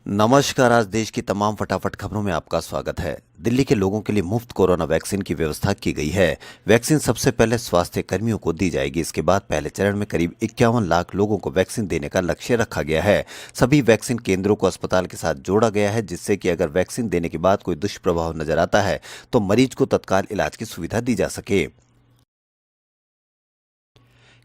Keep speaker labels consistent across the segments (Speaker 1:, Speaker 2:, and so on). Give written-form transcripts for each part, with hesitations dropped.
Speaker 1: नमस्कार। आज देश की तमाम फटाफट खबरों में आपका स्वागत है। दिल्ली के लोगों के लिए मुफ्त कोरोना वैक्सीन की व्यवस्था की गई है। वैक्सीन सबसे पहले स्वास्थ्य कर्मियों को दी जाएगी। इसके बाद पहले चरण में करीब 51 लाख लोगों को वैक्सीन देने का लक्ष्य रखा गया है। सभी वैक्सीन केंद्रों को अस्पताल के साथ जोड़ा गया है, जिससे कि अगर वैक्सीन देने के बाद कोई दुष्प्रभाव नजर आता है तो मरीज को तत्काल इलाज की सुविधा दी जा सके।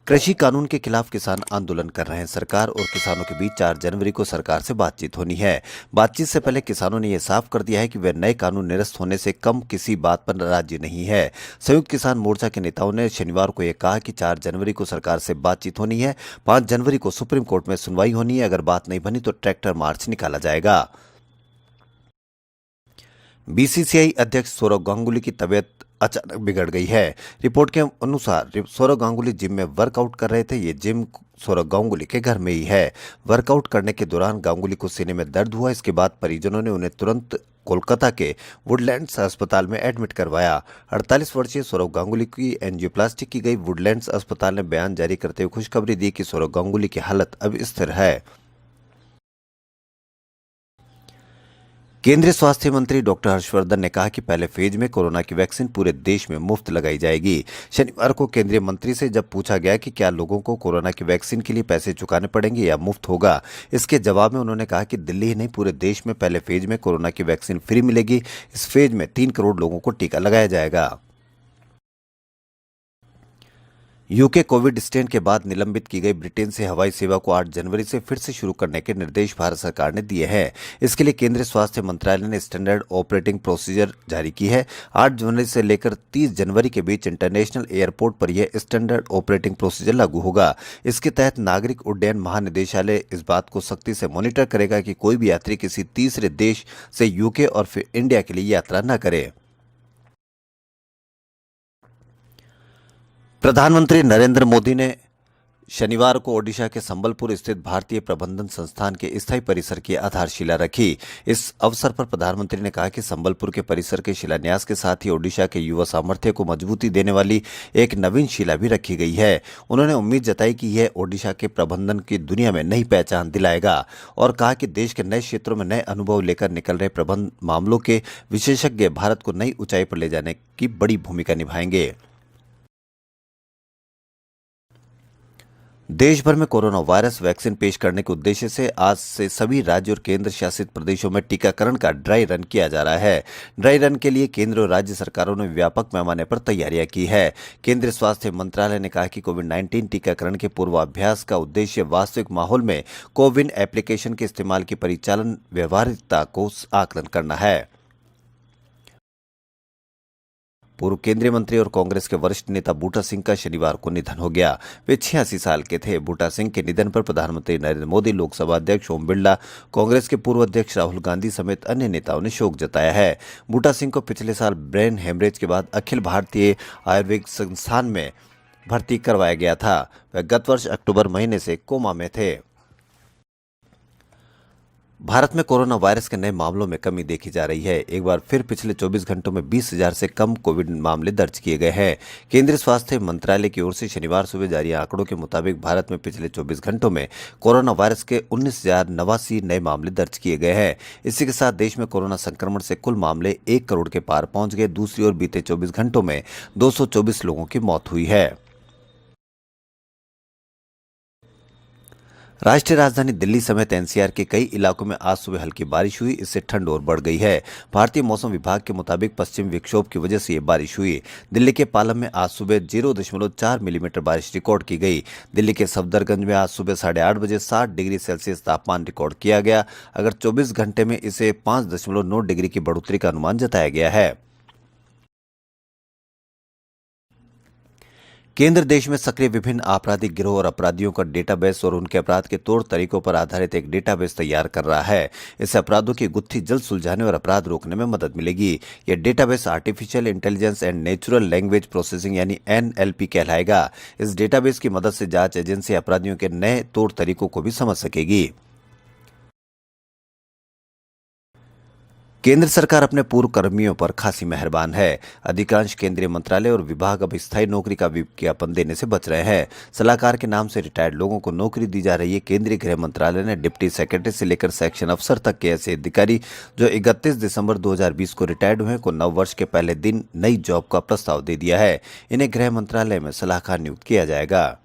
Speaker 1: कृषि कानून के खिलाफ किसान आंदोलन कर रहे हैं। सरकार और किसानों के बीच 4 जनवरी को सरकार से बातचीत होनी है। बातचीत से पहले किसानों ने यह साफ कर दिया है कि वे नए कानून निरस्त होने से कम किसी बात पर राजी नहीं है। संयुक्त किसान मोर्चा के नेताओं ने शनिवार को यह कहा कि 4 जनवरी को सरकार से बातचीत होनी है। 5 जनवरी को सुप्रीम कोर्ट में सुनवाई होनी है। अगर बात नहीं बनी तो ट्रैक्टर मार्च निकाला जाएगा। बीसीसीआई अध्यक्ष सौरव गांगुली की तबीयत अचानक बिगड़ गई है। रिपोर्ट के अनुसार सौरव गांगुली जिम में वर्कआउट कर रहे थे। ये जिम सौरव गांगुली के घर में ही है। वर्कआउट करने के दौरान गांगुली को सीने में दर्द हुआ। इसके बाद परिजनों ने उन्हें तुरंत कोलकाता के वुडलैंड्स अस्पताल में एडमिट करवाया। 48 वर्षीय सौरव गांगुली की एंजियोप्लास्टी की गई। वुडलैंड्स अस्पताल ने बयान जारी करते हुए खुशखबरी दी कि सौरव गांगुली की हालत अब स्थिर है। केंद्रीय स्वास्थ्य मंत्री डॉक्टर हर्षवर्धन ने कहा कि पहले फेज में कोरोना की वैक्सीन पूरे देश में मुफ्त लगाई जाएगी। शनिवार को केंद्रीय मंत्री से जब पूछा गया कि क्या लोगों को कोरोना की वैक्सीन के लिए पैसे चुकाने पड़ेंगे या मुफ्त होगा, इसके जवाब में उन्होंने कहा कि दिल्ली ही नहीं पूरे देश में पहले फेज में कोरोना की वैक्सीन फ्री मिलेगी। इस फेज में 3 करोड़ लोगों को टीका लगाया जाएगा। यूके कोविड स्ट्रेन के बाद निलंबित की गई ब्रिटेन से हवाई सेवा को 8 जनवरी से फिर से शुरू करने के निर्देश भारत सरकार ने दिए हैं। इसके लिए केंद्रीय स्वास्थ्य मंत्रालय ने स्टैंडर्ड ऑपरेटिंग प्रोसीजर जारी की है। 8 जनवरी से लेकर 30 जनवरी के बीच इंटरनेशनल एयरपोर्ट पर यह स्टैंडर्ड ऑपरेटिंग प्रोसीजर लागू होगा। इसके तहत नागरिक उड्डयन महानिदेशालय इस बात को सख्ती से मॉनिटर करेगा कि कोई भी यात्री किसी तीसरे देश से यूके और फिर इंडिया के लिए यात्रा न करे। प्रधानमंत्री नरेंद्र मोदी ने शनिवार को ओडिशा के संबलपुर स्थित भारतीय प्रबंधन संस्थान के स्थायी परिसर की आधारशिला रखी। इस अवसर पर प्रधानमंत्री ने कहा कि संबलपुर के परिसर के शिलान्यास के साथ ही ओडिशा के युवा सामर्थ्य को मजबूती देने वाली एक नवीन शिला भी रखी गई है। उन्होंने उम्मीद जताई कि यह ओडिशा के प्रबंधन की दुनिया में नई पहचान दिलाएगा और कहा कि देश के नए क्षेत्रों में नए अनुभव लेकर निकल रहे प्रबंध मामलों के विशेषज्ञ भारत को नई ऊंचाई पर ले जाने की बड़ी भूमिका निभाएंगे। देश भर में कोरोना वायरस वैक्सीन पेश करने के उद्देश्य से आज से सभी राज्य और केंद्र शासित प्रदेशों में टीकाकरण का ड्राई रन किया जा रहा है। ड्राई रन के लिए केंद्र और राज्य सरकारों ने व्यापक पैमाने पर तैयारियां की है। केंद्रीय स्वास्थ्य मंत्रालय ने कहा कि कोविड-19 टीकाकरण के पूर्वाभ्यास का उद्देश्य वास्तविक माहौल में कोविन एप्लीकेशन के इस्तेमाल की परिचालन व्यवहारिकता को आकलन करना है। पूर्व केंद्रीय मंत्री और कांग्रेस के वरिष्ठ नेता बूटा सिंह का शनिवार को निधन हो गया। वे 86 साल के थे। बूटा सिंह के निधन पर प्रधानमंत्री नरेंद्र मोदी, लोकसभा अध्यक्ष ओम बिरला, कांग्रेस के पूर्व अध्यक्ष राहुल गांधी समेत अन्य नेताओं ने शोक जताया है। बूटा सिंह को पिछले साल ब्रेन हेमरेज के बाद अखिल भारतीय आयुर्वेद संस्थान में भर्ती करवाया गया था। वे गत वर्ष अक्टूबर महीने से कोमा में थे। भारत में कोरोना वायरस के नए मामलों में कमी देखी जा रही है। एक बार फिर पिछले 24 घंटों में 20,000 से कम कोविड मामले दर्ज किए गए हैं। केंद्रीय स्वास्थ्य मंत्रालय की ओर से शनिवार सुबह जारी आंकड़ों के मुताबिक भारत में पिछले 24 घंटों में कोरोना वायरस के 19,089 नए मामले दर्ज किए गए हैं। इसी के साथ देश में कोरोना संक्रमण से कुल मामले 1 करोड़ के पार पहुंच गए। दूसरी ओर बीते 24 घंटों में 224 लोगों की मौत हुई है। राष्ट्रीय राजधानी दिल्ली समेत एनसीआर के कई इलाकों में आज सुबह हल्की बारिश हुई। इससे ठंड और बढ़ गई है। भारतीय मौसम विभाग के मुताबिक पश्चिमी विक्षोभ की वजह से ये बारिश हुई। दिल्ली के पालम में आज सुबह 0.4 मिलीमीटर बारिश रिकॉर्ड की गई। दिल्ली के सफदरगंज में आज सुबह 8:30 बजे 60 डिग्री सेल्सियस तापमान रिकॉर्ड किया गया। अगर 24 घंटे में इसे 5.9 डिग्री की बढ़ोतरी का अनुमान जताया गया है। केंद्र देश में सक्रिय विभिन्न आपराधिक गिरोह और अपराधियों का डेटाबेस और उनके अपराध के तौर तरीकों पर आधारित एक डेटाबेस तैयार कर रहा है। इससे अपराधों की गुत्थी जल्द सुलझाने और अपराध रोकने में मदद मिलेगी। यह database artificial intelligence and natural language processing यानी एनएलपी कहलाएगा। इस डेटाबेस की मदद से जांच एजेंसी अपराधियों के नए तौर तरीकों को भी समझ सकेगी। केंद्र सरकार अपने पूर्व कर्मियों पर खासी मेहरबान है। अधिकांश केंद्रीय मंत्रालय और विभाग अब स्थायी नौकरी का विज्ञापन देने से बच रहे हैं। सलाहकार के नाम से रिटायर्ड लोगों को नौकरी दी जा रही है। केंद्रीय गृह मंत्रालय ने डिप्टी सेक्रेटरी से लेकर सेक्शन अफसर तक के ऐसे अधिकारी जो 31 दिसंबर 2020 को रिटायर्ड हुए को नव वर्ष के पहले दिन नई जॉब का प्रस्ताव दे दिया है। इन्हें गृह मंत्रालय में सलाहकार नियुक्त किया जाएगा।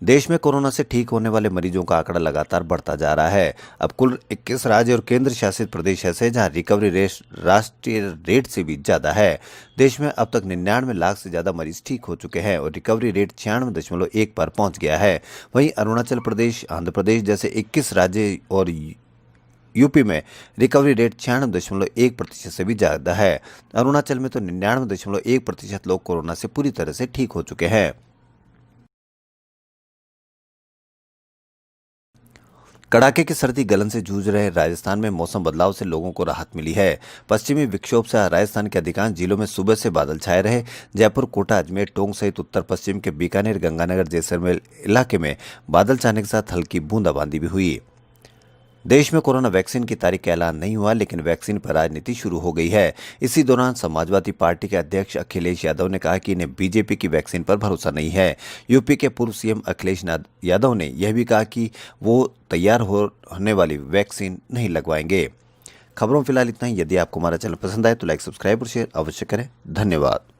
Speaker 1: देश में कोरोना से ठीक होने वाले मरीजों का आंकड़ा लगातार बढ़ता जा रहा है। अब कुल 21 राज्य और केंद्र शासित प्रदेश ऐसे हैं जहां रिकवरी रेट राष्ट्रीय रेट से भी ज्यादा है। देश में अब तक 99 लाख से ज्यादा मरीज ठीक हो चुके हैं और रिकवरी रेट 96.1 पर पहुंच गया है। वहीं अरुणाचल प्रदेश, आंध्र प्रदेश जैसे 21 राज्य और यूपी में रिकवरी रेट 96.1% से भी ज्यादा है। अरुणाचल में तो 99.1% लोग कोरोना से पूरी तरह से ठीक हो चुके हैं। कड़ाके की सर्दी गलन से जूझ रहे राजस्थान में मौसम बदलाव से लोगों को राहत मिली है। पश्चिमी विक्षोभ से राजस्थान के अधिकांश जिलों में सुबह से बादल छाए रहे। जयपुर, कोटा, अजमेर, टोंक सहित उत्तर पश्चिम के बीकानेर, गंगानगर, जैसलमेर इलाके में बादल छाने के साथ हल्की बूंदाबांदी भी हुई। देश में कोरोना वैक्सीन की तारीख का ऐलान नहीं हुआ, लेकिन वैक्सीन पर राजनीति शुरू हो गई है। इसी दौरान समाजवादी पार्टी के अध्यक्ष अखिलेश यादव ने कहा कि इन्हें बीजेपी की वैक्सीन पर भरोसा नहीं है। यूपी के पूर्व सीएम अखिलेश यादव ने यह भी कहा कि वो तैयार होने वाली वैक्सीन नहीं लगवाएंगे। खबरों में फिलहाल इतना ही। यदि आपको हमारा चैनल पसंद आए तो लाइक, सब्सक्राइब और शेयर अवश्य करें। धन्यवाद।